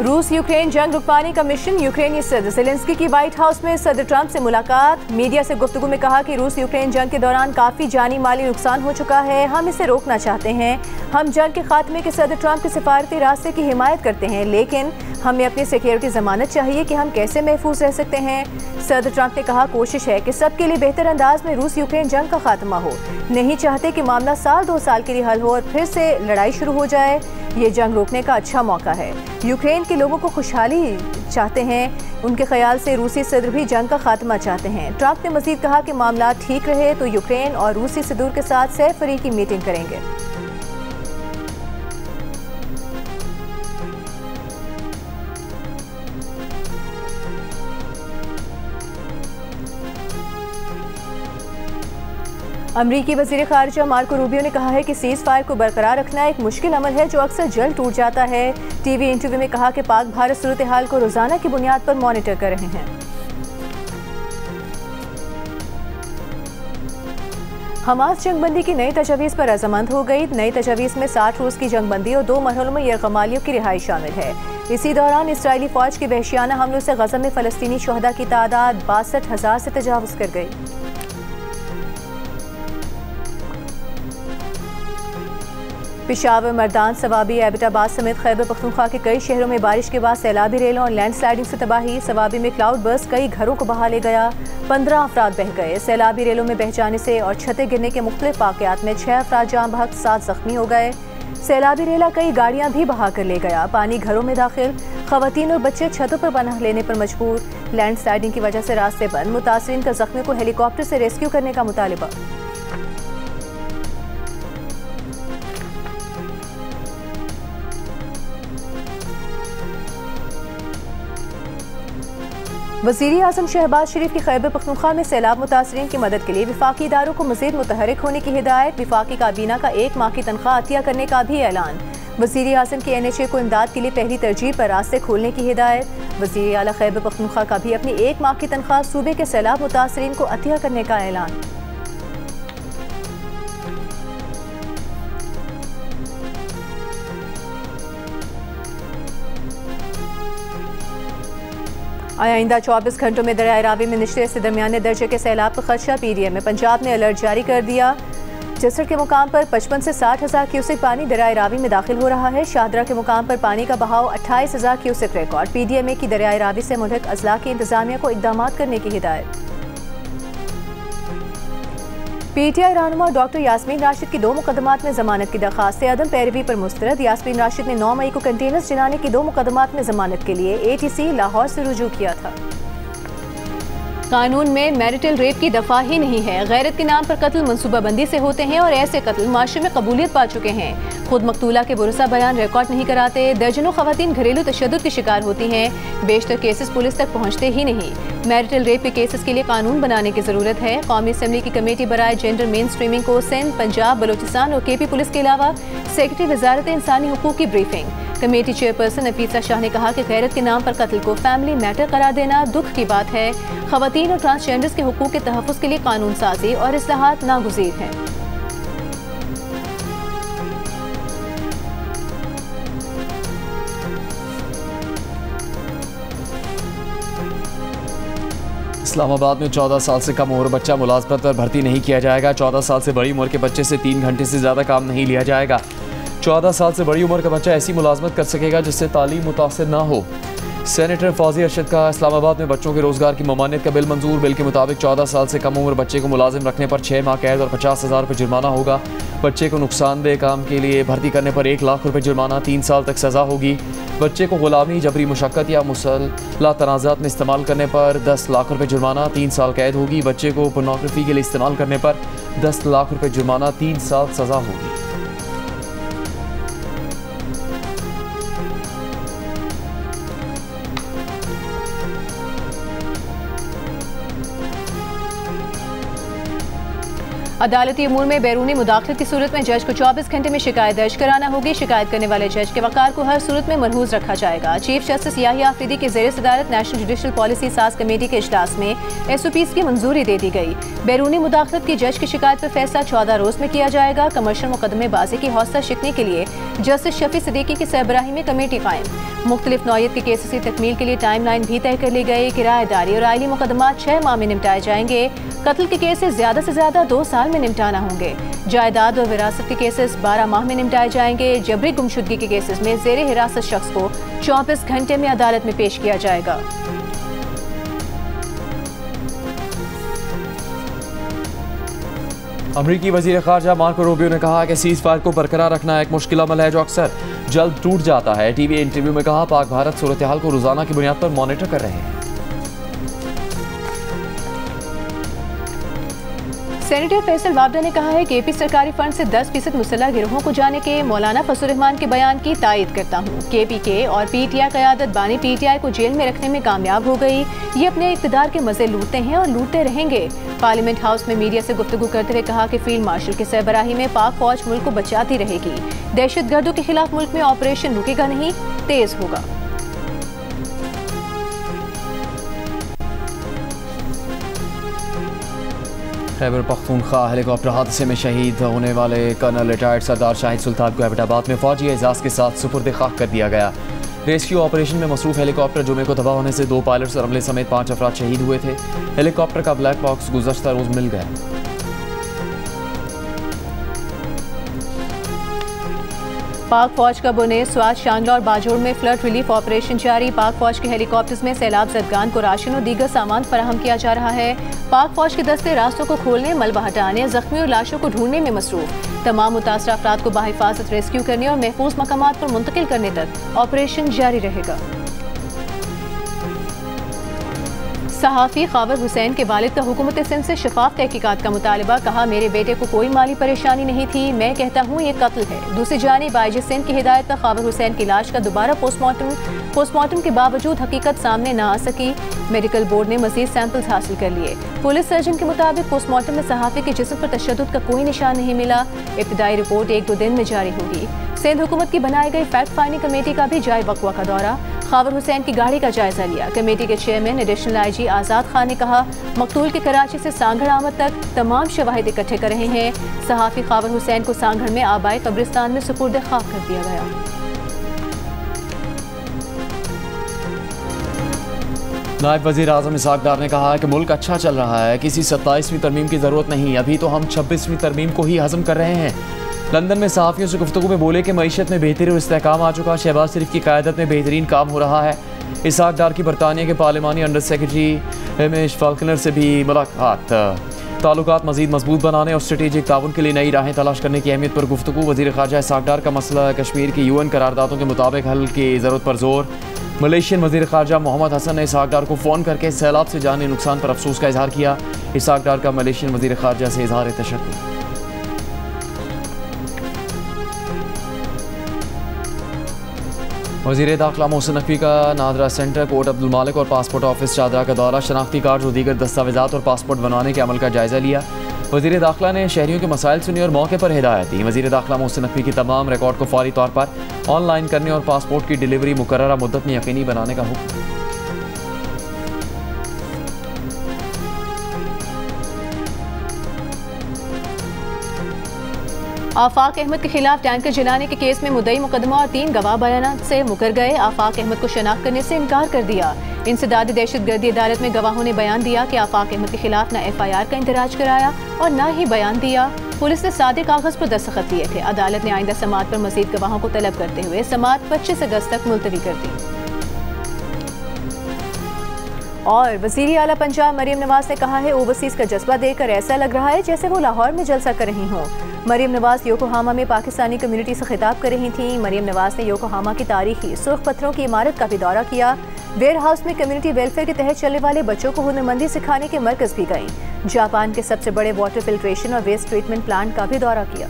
रूस यूक्रेन जंग रुकवाने का मिशन। यूक्रेनी सदर ज़ेलेंस्की की व्हाइट हाउस में सदर ट्रंप से मुलाकात। मीडिया से गुफ्तगू में कहा कि रूस यूक्रेन जंग के दौरान काफ़ी जानी माली नुकसान हो चुका है, हम इसे रोकना चाहते हैं। हम जंग के खात्मे के सदर ट्रंप के सिफारती रास्ते की हिमायत करते हैं, लेकिन हमें अपनी सिक्योरिटी जमानत चाहिए कि हम कैसे महफूज रह सकते हैं। सदर ट्रंप ने कहा, कोशिश है कि सबके लिए बेहतर अंदाज में रूस यूक्रेन जंग का खात्मा हो। नहीं चाहते कि मामला साल 2 साल के लिए हल हो और फिर से लड़ाई शुरू हो जाए। ये जंग रोकने का अच्छा मौका है। यूक्रेन के लोगों को खुशहाली चाहते हैं। उनके ख्याल से रूसी सदर भी जंग का खात्मा चाहते हैं। ट्रंप ने मजीद कहा कि मामला ठीक रहे तो यूक्रेन और रूसी सदूर के साथ सरफरीकी मीटिंग करेंगे। अमरीकी वज़ीर ख़ारिजा मार्को रूबियो ने कहा है कि सीज़ फायर को बरकरार रखना एक मुश्किल अमल है जो अक्सर जल्द टूट जाता है। टीवी इंटरव्यू में कहा कि पाक भारत सूरत हाल को रोज़ाना की बुनियाद पर मॉनिटर कर रहे हैं। हमास जंगबंदी की नई तजवीज़ पर रजामंद हो गई। नई तजवीज़ में 60 रोज़ की जंगबंदी और 2 मरहलों में यरगमालियों की रिहाई शामिल है। इसी दौरान इसराइली फ़ौज के वहशियाना हमलों से गज़ा में फ़लस्तीनी शहदा की तादाद 62,000 से तजावुज़ कर गई। पेशावर, मर्दान, सवाबी, एबटाबाद समेत खैबर पख्तूनख्वा के कई शहरों में बारिश के बाद सैलाबी रेलों और लैंडस्लाइडिंग से तबाही। सवाबी में क्लाउड बर्स्ट कई घरों को बहा ले गया, 15 अफराद बह गए। सैलाबी रेलों में बह जाने से और छतें गिरने के मुख्तलिफ वाक़यात में 6 अफराद जाँ बहक, 7 जख्मी हो गए। सैलाबी रेला कई गाड़ियाँ भी बहा कर ले गया। पानी घरों में दाखिल, खवातीन और बच्चे छतों पर पनाह लेने पर मजबूर। लैंडस्लाइडिंग की वजह से रास्ते बंद, मुतासरीन का जख्मियों को हेलीकॉप्टर से रेस्क्यू करने का मुतालिबा। वज़ीर आज़म शहबाज शरीफ की खैबर पख्तूनख्वा में सैलाब मुतासरीन की मदद के लिए विफाकी इदारों को मज़ीद मुतहरिक होने की हिदायत। विफाकी काबीना का 1 माह की तनख्वाह अतिया करने का भी ऐलान। वज़ीर आज़म की NHA को इमदाद के लिए पहली तरजीह पर रास्ते खोलने की हिदायत। वज़ीर आला खैबर पख्तूनख्वा का भी अपनी 1 माह की तनख्वाह सूबे के सैलाब मुतासरीन को अतिया करने का ऐलान। आइंदा 24 घंटों में दरियाए रावी में निचले से दरमियाने दर्जे के सैलाब का खदशा। PDM में पंजाब ने अलर्ट जारी कर दिया। जसर के मुकाम पर 55 से 60,000 क्यूसेक पानी दरियाए रावी में दाखिल हो रहा है। शाहदरा के मुकाम पर पानी का बहाव 28,000 क्यूसेक रिकॉर्ड। PDMA की दरियाए रावी से मुल्हक अजला की इंतजामिया को इकदाम करने की हिदायत। PTI रहनुमा डॉक्टर यास्मीन राशिद की 2 मुकदमात में जमानत की दरखास्त से अदम पैरवी पर मुस्तरद। यास्मीन राशिद ने 9 मई को कंटेनर्स जलाने की 2 मुकदमात में जमानत के लिए ATC लाहौर से रुजू किया था। कानून में मैरिटल रेप की दफा ही नहीं है। गैरत के नाम पर कत्ल मनसूबाबंदी से होते हैं और ऐसे कत्ल माशरे में कबूलियत पा चुके हैं। खुद मकतूला के बुरसा बयान रिकॉर्ड नहीं कराते। दर्जनों खवातीन घरेलू तशद्दुद की शिकार होती हैं। बेशतर केसेस पुलिस तक पहुँचते ही नहीं। मैरिटल रेप के केसेस के लिए कानून बनाने की जरूरत है। कौमी असम्बली की कमेटी बराए जेंडर मेन स्ट्रीमिंग को सिंध, पंजाब, बलोचिस्तान और KP पुलिस के अलावा सेक्रेटरी वजारत इंसानी हुकूक की briefing. Committee chairperson Nafisa Shah ने कहा कि गैरत के नाम पर कत्ल को फैमिली मैटर करार देना दुख की बात है। खवातीन और ट्रांसजेंडर्स के हुकूक के तहफ़्फ़ुज़ के लिए कानून साजी और इस्लाहात नागुज़ीर हैं। इस्लामाबाद में 14 साल से कम उम्र बच्चा मुलाजमत पर भर्ती नहीं किया जाएगा। 14 साल से बड़ी उम्र के बच्चे से 3 घंटे से ज़्यादा काम नहीं लिया जाएगा। 14 साल से बड़ी उम्र का बच्चा ऐसी मुलाजमत कर सकेगा जिससे तालीम मुतासिर ना हो। सेनेटर फौजी अरशद का इस्लामाबाद में बच्चों के रोजगार की ममानियत का बिल मंजूर। बिल के मुताबिक 14 साल से कम उम्र बच्चे को मुलाजिम रखने पर 6 माह कैद और 50,000 रुपये जुर्माना होगा। बच्चे को नुकसानदेह काम के लिए भर्ती करने पर 1 लाख रुपये जुर्माना, 3 साल तक सज़ा होगी। बच्चे को गुलामी, जबरी मुशक्कत या मुसल्ला तनाज़ात में इस्तेमाल करने पर 10 लाख रुपये जुर्माना, 3 साल कैद होगी। बच्चे को पोर्नोग्राफी के लिए इस्तेमाल करने पर 10 लाख रुपये जुर्माना, 3 साल सज़ा होगी। अदालती अमूर में बैरूनी मुदाखलत की सूरत में जज को 24 घंटे में शिकायत दर्ज कराना होगी। शिकायत करने वाले जज के वकार को हर सूरत में मलहूज रखा जाएगा। चीफ जस्टिस याहिया आफरीदी की ज़ेर सदारत नेशनल जुडिशल पॉलिसी साज कमेटी के इजलास में SOPs की मंजूरी दे दी गई। बैरूनी मुदाखलत की जज की शिकायत पर फैसला 14 रोज में किया जाएगा। कमर्शियल मुकदमेबाजी की हौसला शिकने के लिए जस्टिस शफी सिद्दीकी की सरबराही में कमेटी कायम। मुख्तलिफ नौयत के केसेस की तकमील के लिए टाइम लाइन भी तय कर ली गई। किराएदारी और आइली मुकदमा 6 माह में निपटाए जाएंगे। कत्ल के केसेस ज़्यादा से ज़्यादा 2 साल में निपटाना होंगे। जायदाद और विरासत के केसेस 12 माह में निपटाए जाएंगे। जबरी गुमशुदगी के केसेस में ज़ेरे हिरासत शख्स को 24 घंटे में अदालत में पेश किया जाएगा। अमरीकी वज़ीर ख़ारजा मार्को रूबियो ने कहा कि सीज़ फायर को बरकरार रखना एक मुश्किल अमल है जो अक्सर जल्द टूट जाता है। टीवी इंटरव्यू में कहा, पाक भारत सूरत हाल को रोज़ाना की बुनियाद पर मॉनिटर कर रहे हैं। सेनेटर फैसल वाबडा ने कहा है कि AP सरकारी फंड से 10% मुसल्लह गिरोहों को जाने के मौलाना फजल रहमान के बयान की तायद करता हूँ। KPK और PTI क़यादत बानी PTI को जेल में रखने में कामयाब हो गई। ये अपने इक़्तिदार के मज़े लूटते हैं और लूटते रहेंगे। पार्लियामेंट हाउस में मीडिया से गुफ्तगू करते हुए कहा कि फील्ड मार्शल की सरबराही में पाक फौज मुल्क को बचाती रहेगी। दहशतगर्दों के खिलाफ मुल्क में ऑपरेशन रुकेगा नहीं, तेज होगा। खैबर पख्तूनख्वा हेलीकॉप्टर हादसे में शहीद होने वाले कर्नल रिटायर्ड सरदार शाहिद सुल्तान को एबटाबाद में फौजी एजाज के साथ सुपुर्द खाक कर दिया गया। रेस्क्यू ऑपरेशन में मसरूफ हेलीकॉप्टर जुमे को तबाह होने से 2 पायलट्स और अमले समेत 5 अफराद शहीद हुए थे। हेलीकॉप्टर का ब्लैक बॉक्स गुज़श्ता रोज मिल गया। पाक फौज का बुने स्वात शांगला और बाजोड़ में फ्लड रिलीफ ऑपरेशन जारी। पाक फौज के हेलीकॉप्टर्स में सैलाब ज़दगान को राशन और दीगर सामान फराहम किया जा रहा है। पाक फौज के दस्ते रास्तों को खोलने, मलबा हटाने, जख्मी और लाशों को ढूंढने में मसरूफ। तमाम मुतासरा अफराद को बाहिफाजत रेस्क्यू करने और महफूज मकामात पर मुंतकिल करने तक ऑपरेशन जारी रहेगा। सहाफ़ी खावर हुसैन के वालिद का हुकूमत सिंध से शफाफ तहकीकात का मुतालबा। कहा, मेरे बेटे को कोई माली परेशानी नहीं थी, मैं कहता हूँ ये कत्ल है। दूसरी जानिब IG सिंध की हिदायत पर खावर हुसैन की लाश का दोबारा पोस्टमार्टम के बावजूद हकीकत सामने न आ सकी। मेडिकल बोर्ड ने मजीद सैंपल्स हासिल कर लिए। पुलिस सर्जन के मुताबिक पोस्टमार्टम में सहाफ़ी के जिस्म पर तशद्दुद का कोई निशान नहीं मिला। इब्तिदाई रिपोर्ट 1-2 दिन में जारी होगी। सिंध हुकूमत की बनाई गई फैक्ट फाइंडिंग कमेटी का भी जाए वक़्वा का दौरा। खावर हुसैन की गाड़ी का जायजा लिया। कमेटी के चेयरमैन एडिशनल IG आज़ाद खान ने कहा, मकतूल के कराची से सांगड़ आमद तक तमाम शवाहिद इकट्ठे कर रहे हैं। सहाफ़ी खावर हुसैन को सांगड़ में आबाई कब्रिस्तान में सुपुर्द खाक कर दिया गया। नायब वज़ीर आज़म इसहाक़ डार ने कहा कि मुल्क अच्छा चल रहा है, किसी 27वीं तरमीम की ज़रूरत नहीं, अभी तो हम 26वीं तरमीम को ही हज़म कर रहे हैं। लंदन में सहाफ़ियों से गुफ्तगू में बोले कि मईशत में बेहतरी और इस्तेहकाम आ चुका, शहबाज शरीफ की क़यादत में बेहतरीन काम हो रहा है। इसहाक़ डार की बरतानिया के पार्लिमानी अंडर सेक्रेटरी हिमेश फाल्कनर से भी मुलाकात। ताल्लुकात मज़ीद मजबूत बनाने और स्ट्रेटेजिक ताउन के लिए नई राहें तलाश करने की अहमियत पर गुफ्तगू। वज़ीर ख़ारजा इसहाक़ डार का मसला कश्मीर की UN करारदादों के मुताबिक हल की ज़रूरत पर जोर। मलेशियन वज़ीर ख़ारजा मोहम्मद हसन ने इसहाक़ डार को फ़ोन करके सैलाब से जानी नुकसान पर अफसोस का इजहार किया। इसहाक़ डार का मलेशियन वज़ीर ख़ारजा से इजहार तशक्कुर। वज़ीर दाखिला मोहसिन नकवी का नादरा सेंटर, कोर्ट अब्दुल मालिक और पासपोर्ट ऑफिस चादरा का दौरा। शनाख्ती कार्ड और दीगर दस्तावेज़ात और पासपोर्ट बनवाने के अमल का जायज़ा लिया। वज़ीर दाखिला ने शहरियों के मसाइल सुनी और मौके पर हिदायत दी। वज़ीर दाखिला मोहसिन नकवी की तमाम रिकॉर्ड को फौरी तौर पर ऑनलाइन करने और पासपोर्ट की डिलीवरी मुकर्ररा मुद्दत में यकीनी बनाने का हुक्म। आफाक अहमद के खिलाफ टैंकर जलाने के केस में मुद्दई मुकदमा और 3 गवाह बयान से मुकर गए। आफाक अहमद को शनाख्त करने से इनकार कर दिया। इंसदादी दहशतगर्दी अदालत में गवाहों ने बयान दिया कि आफाक अहमद के खिलाफ न FIR का इंदराज कराया और न ही बयान दिया। पुलिस ने सादे कागज पर दस्तखत लिए थे। अदालत ने आइंदा समाअत पर मजीद गवाहों को तलब करते हुए समाअत 25 अगस्त तक मुलतवी कर दी। और वज़ीर आला पंजाब मरीम नवाज ने कहा है, ओवरसीज़ का जज्बा देखकर ऐसा लग रहा है जैसे वो लाहौर में जलसा कर रही हों। मरीम नवाज योकोहामा में पाकिस्तानी कम्युनिटी से खिताब कर रही थीं। मरीम नवाज ने योकोहामा की तारीखी सुर्ख पत्थरों की इमारत का भी दौरा किया। वेयर हाउस में कम्युनिटी वेलफेयर के तहत चलने वाले बच्चों को हुनरमंदी सिखाने के मरकज़ भी गईं। जापान के सबसे बड़े वाटर फिल्ट्रेशन और वेस्ट ट्रीटमेंट प्लांट का भी दौरा किया।